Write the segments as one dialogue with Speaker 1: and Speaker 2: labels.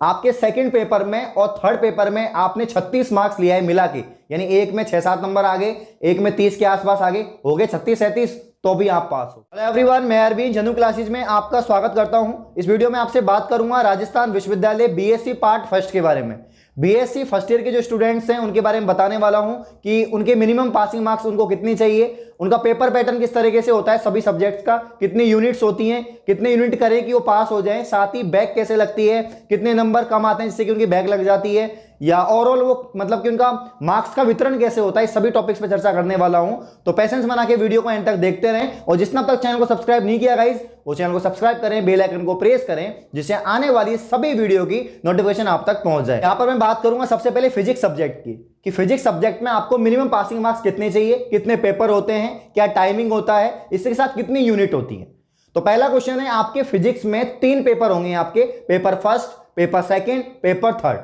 Speaker 1: आपके second paper में और थर्ड पेपर में आपने 36 मार्क्स लिया है मिला के, यानी एक में 6-7 नंबर आ गए, एक में 30 के आसपास आ गए, हो गए 36-37, तो भी आप पास हो। हेलो एवरीवन, मैं अरविंद जनू क्लासेज में आपका स्वागत करता हूं। इस वीडियो में आपसे बात करूंगा राजस्थान विश्वविद्यालय बीएससी पार्ट फर्स्ट के बारे में। बीएससी फर्स्ट ईयर के जो स्टूडेंट्स हैं उनके बारे में बताने वाला हूं कि उनके मिनिमम पासिंग मार्क्स उनको कितनी चाहिए, उनका पेपर पैटर्न किस तरीके से होता है, सभी सब्जेक्ट्स का कितनी यूनिट्स होती हैं, कितने यूनिट करें कि वो पास हो जाएं, साथ ही बैक कैसे लगती है, कितने नंबर कम आते हैं जिससे कि उनकी बैक लग जाती है, या ओवरऑल वो मतलब कि उनका मार्क्स का वितरण कैसे होता है, इस सभी टॉपिक्स पे चर्चा करने वाला हूं। तो पेशेंस बना के वीडियो को एंड तक देखते रहें, और जिसने अब तक चैनल को सब्सक्राइब नहीं किया गाइस, वो चैनल को सब्सक्राइब करें, बेल आइकन को प्रेस करें, जिससे आने वाली सभी वीडियो की नोटिफिकेशन आप तक पहुंच जाए। यहां पर मैं बात करूंगा सबसे पहले फिजिक्स सब्जेक्ट की, कि फिजिक्स सब्जेक्ट में आपको मिनिमम पासिंग मार्क्स कितने चाहिए, कितने पेपर होते हैं, क्या टाइमिंग होता है, इसके साथ कितनी यूनिट होती है। तो पहला क्वेश्चन है, आपके फिजिक्स में 3 पेपर होंगे, आपके paper first, paper second, paper third.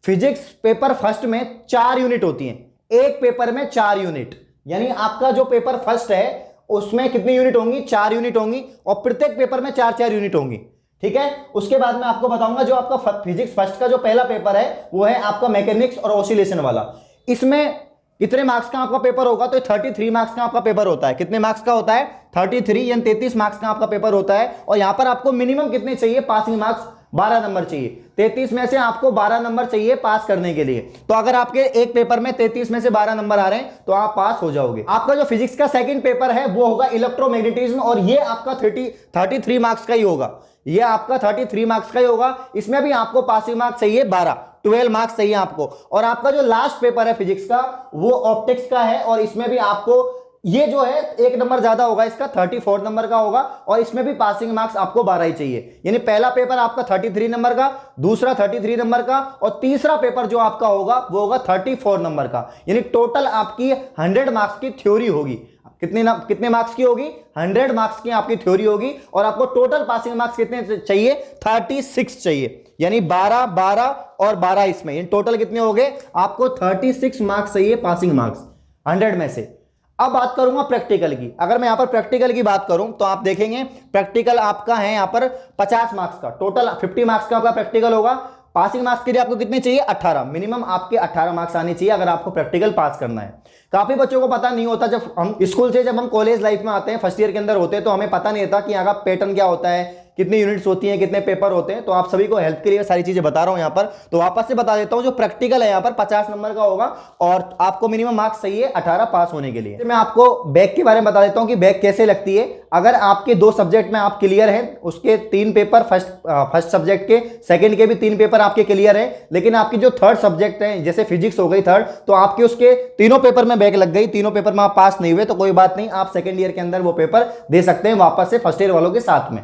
Speaker 1: Physics paper first में 4 यूनिट होती हैं, एक पेपर में 4 यूनिट, यानी आपका जो पेपर फर्स्ट है उसमें कितनी यूनिट होंगी, 4 यूनिट होंगी, और प्रत्येक पेपर में 4-4 यूनिट होंगी। ठीक है, उसके बाद मैं आपको बताऊंगा जो आपका फिजिक्स फर्स्ट का जो पहला पेपर है वो है आपका मैकेनिक्स और ऑसिलेशन वाला। इसमें कितने मार्क्स का आपका पेपर होगा, तो 33 मार्क्स का आपका पेपर होता है। कितने मार्क्स का होता है, 33 यानी 33 मार्क्स का आपका पेपर होता है। और यहां पर आपको मिनिमम कितने चाहिए, पासिंग मार्क्स 12 नंबर चाहिए। 33 में से आपको 12 नंबर चाहिए पास करने के लिए। तो अगर आपके एक पेपर में 33 में से 12 नंबर आ रहे हैं तो आप पास हो जाओगे। आपका जो फिजिक्स का सेकंड पेपर है वो होगा इलेक्ट्रोमैग्नेटिज्म, और ये आपका 33 मार्क्स का ही होगा। ये आपका 33 मार्क्स का ही होगा। इसमें भी आपको पासिंग मार्क्स चाहिए 12 मार्क्स चाहिए आपको। और आपका जो लास्ट पेपर है फिजिक्स का वो ऑप्टिक्स का है, और इसमें भी आपको ये जो है 1 नंबर ज्यादा होगा, इसका 34 नंबर का होगा, और इसमें भी पासिंग मार्क्स आपको 12 ही चाहिए। यानी पहला पेपर आपका 33 नंबर का, दूसरा 33 नंबर का, और तीसरा पेपर जो आपका होगा वो होगा 34 नंबर का। यानी टोटल आपकी 100 मार्क्स की थ्योरी होगी। कितने मार्क्स की होगी, 100 मार्क्स की आपकी थ्योरी होगी। और आपको टोटल पासिंग मार्क्स कितने चाहिए, 36 चाहिए। यानी 12, 12 और 12 इसमें, यानी टोटल कितने हो गए, आपको 36 मार्क्स चाहिए पासिंग मार्क्स 100 में से। अब बात करूंगा प्रैक्टिकल की। अगर मैं यहां पर प्रैक्टिकल की बात करूं तो आप देखेंगे प्रैक्टिकल आपका है यहां पर 50 मार्क्स का, टोटल 50 मार्क्स का आपका प्रैक्टिकल होगा। पासिंग मार्क्स के लिए आपको कितने चाहिए, 18, मिनिमम आपके 18 मार्क्स आने चाहिए अगर आपको प्रैक्टिकल पास करना है। काफी बच्चों को पता नहीं होता, जब हम स्कूल से जब हम कॉलेज लाइफ में आते हैं, फर्स्ट ईयर के अंदर होते हैं, तो हमें पता नहीं होता कि यहाँ का पैटर्न क्या होता है, कितनी यूनिट्स होती हैं, कितने पेपर होते हैं। तो आप सभी को हेल्प के लिए सारी चीजें बता रहा हूं यहाँ पर। तो वापस से बता देता हूं, जो प्रैक्टिकल है यहाँ पर 50 नंबर का होगा, और आपको मिनिमम मार्क्स चाहिए 18 पास होने के लिए। मैं आपको बैक के बारे में बता देता हूं कि बैक कैसे लगती है। अगर आपके 2 सब्जेक्ट में आप क्लियर हैं, उसके 3 पेपर फर्स्ट सब्जेक्ट के, सेकंड के भी 3 पेपर आपके क्लियर है, लेकिन आपकी जो थर्ड सब्जेक्ट है, जैसे फिजिक्स हो गई थर्ड, तो आपके उसके तीनों पेपर में बैक लग गई, तीनों पेपर में आप पास नहीं हुए, तो कोई बात नहीं, आप सेकंड ईयर के अंदर वो पेपर दे सकते हैं वापस से फर्स्ट ईयर वालों के साथ में।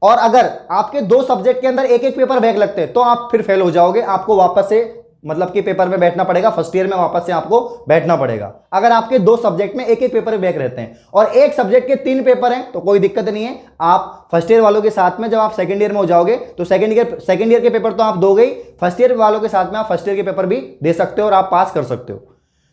Speaker 1: और अगर आपके 2 सब्जेक्ट के अंदर एक पेपर बैक लगते हैं तो आप फिर फेल हो जाओगे, आपको वापस से मतलब कि पेपर में बैठना पड़ेगा, फर्स्ट ईयर में वापस से आपको बैठना पड़ेगा। अगर आपके 2 सब्जेक्ट में एक पेपर बैक रहते हैं और एक सब्जेक्ट के 3 पेपर हैं तो कोई दिक्कत नहीं है, आप फर्स्ट ईयर वालों के साथ में जब आप सेकंड ईयर में हो जाओगे तो सेकंड ईयर के पेपर तो आप दोगे ही, फर्स्ट ईयर वालों के साथ में आप फर्स्ट ईयर के पेपर भी दे सकते हो और आप पास कर सकते हो।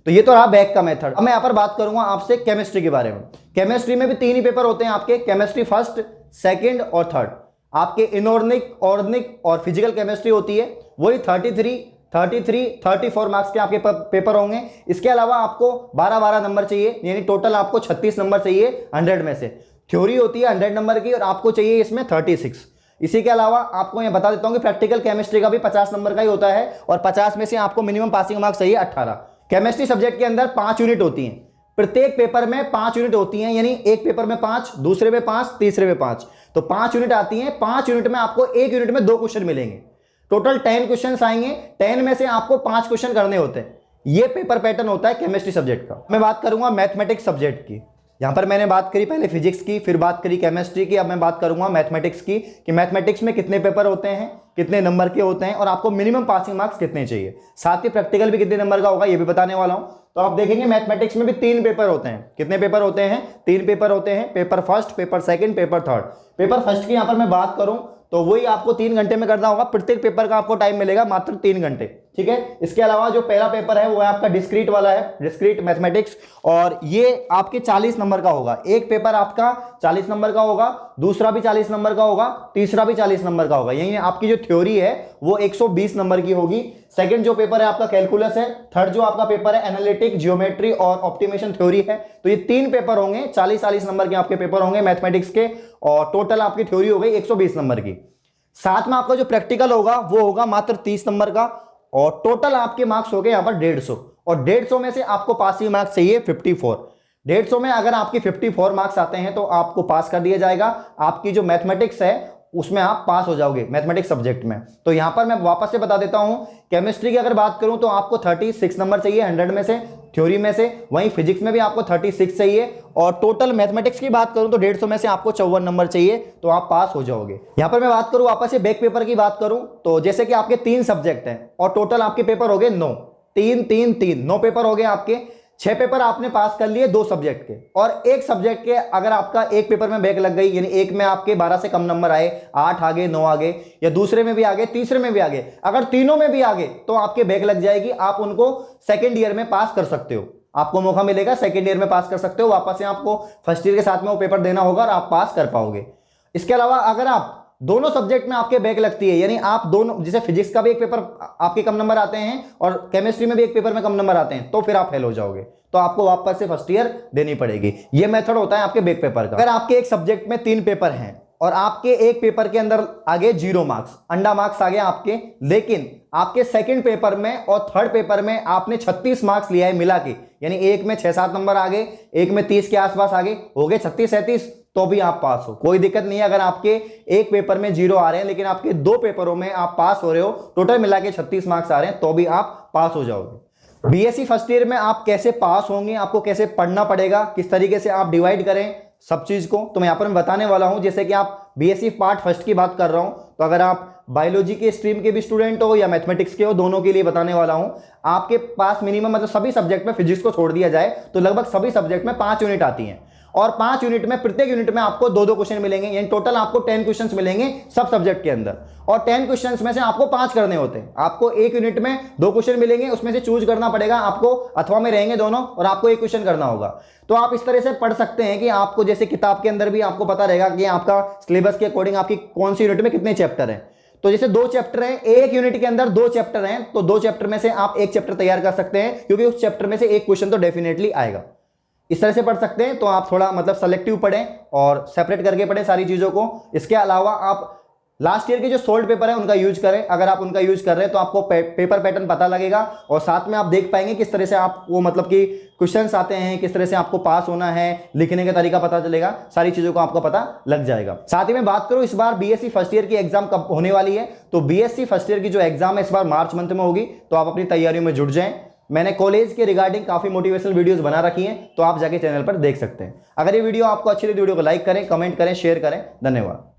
Speaker 1: तो ये तो रहा बैक का मेथड। अब मैं यहां पर बात करूंगा आपसे केमिस्ट्री के बारे में। केमिस्ट्री में भी 3 ही पेपर होते हैं आपके, केमिस्ट्री फर्स्ट, सेकंड और थर्ड। आपके इनऑर्गेनिक, ऑर्गेनिक और फिजिकल केमिस्ट्री होती है, वही 34 मार्क्स के आपके पेपर होंगे। इसके अलावा आपको 12 नंबर चाहिए, यानी टोटल आपको 36 नंबर चाहिए 100 में से। थ्योरी होती है 100 नंबर की, और आपको चाहिए इसमें 36। इसी के अलावा आपको मैं बता देता हूं कि प्रैक्टिकल केमिस्ट्री का भी 50 नंबर का ही होता है, और 50 में से आपको मिनिमम पासिंग मार्क्स चाहिए 18। केमिस्ट्री सब्जेक्ट के अंदर 5 यूनिट होती हैं, प्रत्येक पेपर में 5 यूनिट होती हैं, यानी एक पेपर में 5, दूसरे में 5, तीसरे में 5, तो 5 यूनिट आती हैं। 5 यूनिट में आपको एक यूनिट में 2 क्वेश्चन मिलेंगे, टोटल 10 क्वेश्चन आएंगे। 10 में से आपको 5 क्वेश्चन करने होते हैं। ये पेपर पैटर्न होता है केमिस्ट्री सब्जेक्ट का। मैं बात करूंगा मैथमेटिक्स सब्जेक्ट की। यहां पर मैंने बात करी पहले फिजिक्स की, फिर बात करी केमिस्ट्री की, अब मैं बात करूंगा मैथमेटिक्स की, कि मैथमेटिक्स में कितने पेपर होते हैं, कितने नंबर के होते हैं, और आपको मिनिमम पासिंग मार्क्स कितने चाहिए। साथ ही प्रैक्टिकल भी कितने नंबर का होगा ये भी बताने वाला हूं। तो आप देखेंगे मैथमेटिक्स में भी 3 पेपर होते हैं। कितने पेपर होते हैं, 3 पेपर होते हैं, paper first, paper second, paper third. Paper first की यहां पर मैं बात करूं तो वही आपको 3 घंटे में करना होगा, प्रत्येक पेपर का आपको टाइम मिलेगा मात्र 3 घंटे। ठीक है। इसके अलावा जो पहला पेपर है वो है आपका डिस्क्रीट वाला है, डिस्क्रीट मैथमेटिक्स, और ये आपके 40 नंबर का होगा। एक पेपर आपका 40 नंबर का होगा, दूसरा भी 40 नंबर का होगा, तीसरा भी 40 नंबर का होगा। यही आपकी जो थ्योरी है वो 120 नंबर की होगी। सेकंड जो पेपर है आपका कैलकुलस है। थर्ड जो आपका पेपर है एनालिटिक, जियोमेट्री और ऑप्टिमेशन थ्योरी है। तो ये 3 पेपर होंगे, 40-40 नंबर के आपके पेपर होंगे मैथमेटिक्स के, और टोटल आपकी थ्योरी हो गई 120 नंबर की। साथ में आपका जो प्रैक्टिकल होगा वो होगा मात्र 30 नंबर का, और टोटल आपके मार्क्स हो गए यहां पर 150, और 150 में से आपको पासिंग मार्क्स चाहिए 54। 150 में अगर आपके 54 मार्क्स आते हैं तो आपको पास कर दिया जाएगा। आपकी जो मैथमेटिक्स है उसमें आप पास हो जाओगे मैथमेटिक्स सब्जेक्ट में। तो यहां पर मैं वापस से बता देता हूं, केमिस्ट्री की अगर बात करूं तो आपको 36 नंबर चाहिए 100 में से, थ्योरी में से। वहीं फिजिक्स में भी आपको 36 चाहिए, और टोटल मैथमेटिक्स की बात करूं तो 150 में से आपको 54 नंबर चाहिए, तो आप पास हो जाओगे। यहां पर मैं बात करूं वापस से बैक पेपर की बात करूं तो जैसे कि आपके 3 सब्जेक्ट हैं और टोटल आपके पेपर हो गए 9, 3 पेपर हो गए आपके। 6 पेपर आपने पास कर लिए 2 सब्जेक्ट के, और एक सब्जेक्ट के अगर आपका एक पेपर में बैक लग गई, यानी एक में आपके 12 से कम नंबर आए, 8 आ गए, 9 आ गए, या दूसरे में भी आ गए, तीसरे में भी आ गए, अगर तीनों में भी आ गए तो आपके बैक लग जाएगी। आप उनको सेकेंड ईयर में पास कर सकते हो, आपको मौका मिलेगा सेकेंड ईयर में पास कर सकते हो। वापस से आपको फर्स्ट ईयर के साथ में वो पेपर देना होगा और आप पास कर पाओगे। इसके अलावा अगर आप दोनों सब्जेक्ट में आपके बैक लगती है, यानी आप दोनों, जैसे फिजिक्स का भी एक पेपर आपके कम नंबर आते हैं और केमिस्ट्री में भी एक पेपर में कम नंबर आते हैं, तो फिर आप फेल हो जाओगे, तो आपको वापस से फर्स्ट ईयर देनी पड़ेगी। ये मेथड होता है आपके बैक पेपर का। अगर आपके एक सब्जेक्ट में 3 पेपर हैं और आपके एक पेपर के अंदर आगे 0 मार्क्स, अंडा मार्क्स आ गए आपके, लेकिन आपके सेकंड पेपर में और थर्ड पेपर में आपने 36 मार्क्स लिया है मिला के, यानी एक में 6-7 नंबर आ गए, एक में 30 के आसपास आ गए, हो गए 36-37, तो भी आप पास हो, कोई दिक्कत नहीं है। अगर आपके एक पेपर में 0 आ रहे हैं लेकिन आपके 2 पेपरों में आप पास हो रहे हो, टोटल मिला के 36 मार्क्स आ रहे हैं, तो भी आप पास हो जाओगे। बीएससी फर्स्ट ईयर में आप कैसे पास होंगे, आपको कैसे पढ़ना पड़ेगा, किस तरीके से आप डिवाइड करें सब चीज को, तो मैं यहां पर बताने वाला हूं। जैसे कि आप बीएससी पार्ट फर्स्ट की बात कर रहा हूं, तो अगर आप बायोलॉजी के स्ट्रीम के भी स्टूडेंट हो या मैथमेटिक्स के हो, दोनों के लिए बताने वाला हूं। आपके पास मिनिमम, मतलब सभी सब्जेक्ट में, फिजिक्स को छोड़ दिया जाए तो लगभग सभी सब्जेक्ट में 5 यूनिट आती हैं, और 5 यूनिट में प्रत्येक यूनिट में आपको 2-2 क्वेश्चन मिलेंगे, यानी टोटल आपको 10 क्वेश्चंस मिलेंगे सब सब्जेक्ट के अंदर, और 10 क्वेश्चंस में से आपको 5 करने होते हैं। आपको एक यूनिट में 2 क्वेश्चन मिलेंगे, उसमें से चूज करना पड़ेगा आपको, अथवा में रहेंगे दोनों, और आपको एक क्वेश्चन करना होगा। तो आप इस तरह से पढ़ सकते हैं कि आपको, जैसे किताब के अंदर भी आपको पता रहेगा कि आपका सिलेबस के अकॉर्डिंग आपकी कौन सी यूनिट में कितने चैप्टर हैं। तो जैसे 2 चैप्टर हैं, एक यूनिट के अंदर 2 चैप्टर हैं, तो 2 चैप्टर में से आप एक चैप्टर तैयार कर सकते हैं, क्योंकि उस चैप्टर में से एक क्वेश्चन तो डेफिनेटली आएगा। इस तरह से पढ़ सकते हैं। तो आप थोड़ा मतलब सेलेक्टिव पढ़ें और सेपरेट करके पढ़ें सारी चीजों को। इसके अलावा आप लास्ट ईयर के जो सोल्ड पेपर है उनका यूज करें। अगर आप उनका यूज कर रहे हैं तो आपको पेपर पैटर्न पता लगेगा, और साथ में आप देख पाएंगे किस तरह से आपको, मतलब कि क्वेश्चंस आते हैं, किस तरह से आपको पास होना है, लिखने का तरीका पता चलेगा, सारी चीजों को आपको पता लग जाएगा। साथ ही मैं बात करूं इस बार बीएससी फर्स्ट ईयर की एग्जाम कब होने वाली है, तो बीएससी फर्स्ट ईयर की जो एग्जाम है इस बार मार्च मंथ में होगी, तो आप अपनी तैयारियों में जुट जाएं। मैंने कॉलेज के रिगार्डिंग काफी मोटिवेशनल वीडियोस बना रखी हैं, तो आप जाके चैनल पर देख सकते हैं। अगर ये वीडियो आपको अच्छी लगी, वीडियो को लाइक करें, कमेंट करें, शेयर करें। धन्यवाद।